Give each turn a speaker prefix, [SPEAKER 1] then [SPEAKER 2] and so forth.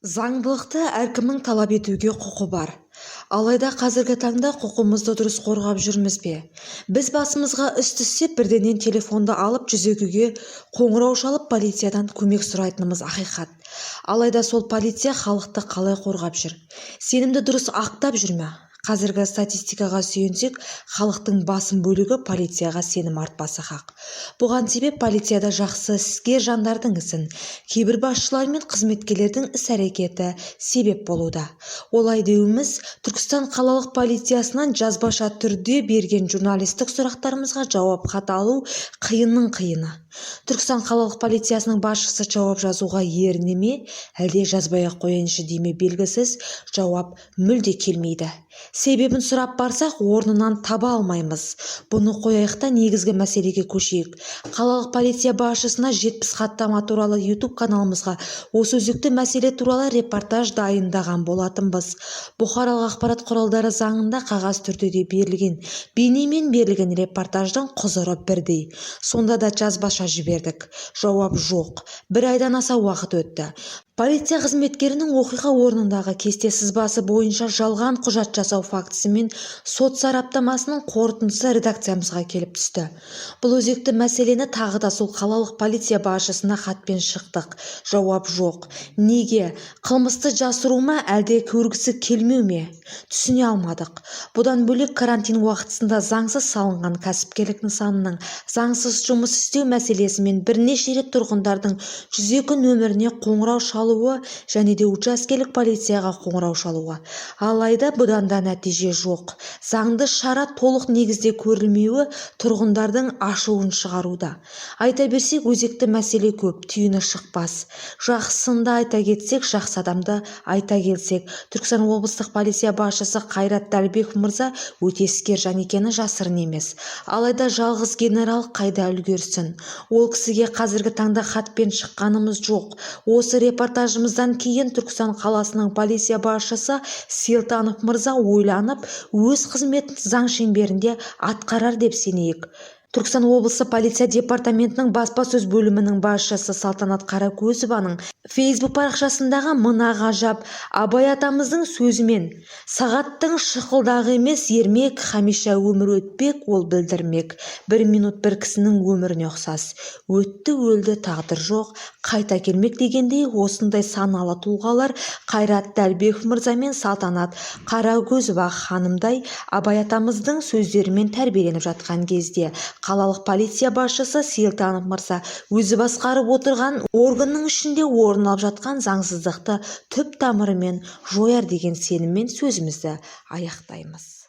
[SPEAKER 1] Заңдылықты әркімнің талап етуге құқы бар. Алайда қазіргі таңда құқымызды дұрыс қорғап жүрміз бе? Біз басымызға іс түссе бірденен телефонды алып 102-ге қоңырау шалып полициядан көмек сұрайтынымыз ақиқат. Алайда сол полиция халықты қалай қорғап жүр? Сенімді дұрыс ақтап жүр ме? Қазіргі статистикаға сүйенсек, халықтың басым бөлігі полицияға сенім артпасы хақ. Бұған себеп полицияда жақсы іскер жандардың ісін, кейбір басшылар мен қызметкерлердің іс-әрекеті себеп болуда. Олай деуіміз, Түркістан қалалық полициясынан жазбаша түрде берген журналистік сұрақтарымызға жауап хат алу қиынның қиыны. Түркістан қалалық полициясының басшысы жауап жазуға еріне ме, әлде жазбай-ақ қояйыншы дей ме белгісіз, жауап мүлде келмейді. Себебін сұрап барсақ, орнынан таба алмаймыз. Бұны қояйық та негізгі мәселеге көшейік. Қалалық полиция басшысына 70 хаттама туралы YouTube каналымызға осы өзекті мәселе туралы репортаж дайындаған болатынбыз. Бұқаралық ақпарат құралдары заңында қағаз түрде де берілген, бейнемен берілген репортаждың құзыры бірдей. Сонда да жазбаша жібердік. Жауап жоқ. Бір айдан аса уақыт өтті. Полиция қызметкерінің оқиға орнындағы кесте сызбасы бойынша жалған құжат жасау фактісімен сот сараптамасының қорытындысы редакциямызға келіп түсті. Бұл өзекті мәселені тағы да сол қалалық полиция басшысына хатпен шықтық. Жауап жоқ. Неге? Қылмысты жасыру ма, әлде көргісі келмеу ме? Түсіне алмадық. Бұдан бөлек карантин уақытысында заңсыз салынған кәсіпкерлік нысанының заңсыз жұмыс істеу мәселесімен бірнеше рет тұрғындардың 102 нөміріне қоңырау шалуы және де учаскелік полицияға қоңырау шалуы. Алайда бұдан да нәтиже жоқ. Заңды шара толық негізде көрілмеуі тұрғындардың ашуын шығаруда. Айта берсек, өзекті мәселе көп, түйіні шықпас. Жақсында айта кетсек, жақсы адамды айта келсек, Түркістан облыстық полиция басшысы Қайрат Дәлбеков мырза өте іскер жан екені жасырын емес. Алайда жалғыз генерал қайда үлгерсін? Ол кісіге қазіргі таңда хатпен шыққанымыз жоқ. Осы репортажымыздан кейін Түркістан қаласының полиция басшысы Селтанов мырза ойланып, өз қызметін заң шеңберінде атқарар деп сенейік. Түркістан облысы полиция департаментінің баспасөз бөлімінің басшысы Салтанат Қаракөзованың Facebook парақшасындағы мына ғажап Абай атамыздың сөзімен: «Сағаттың шықылдағы емес ермек, хамиша өмір өтпек, ол білдірмек. Бір минут бір кісінің өміріне ұқсас. Өтті өлді тағдыр жоқ, қайта келмек» дегендей, осындай саналы тұлғалар Қайрат Дәлбеков мырза мен Салтанат Қаракөзова ханымдай Абай атамыздың сөздерімен тәрбиеленіп жатқан кезде қалалық полиция басшысы Селтанов мырза өзі басқарып отырған органның ішінде орын алып жатқан заңсыздықты түп тамырымен жояр деген сеніммен сөзімізді аяқтаймыз.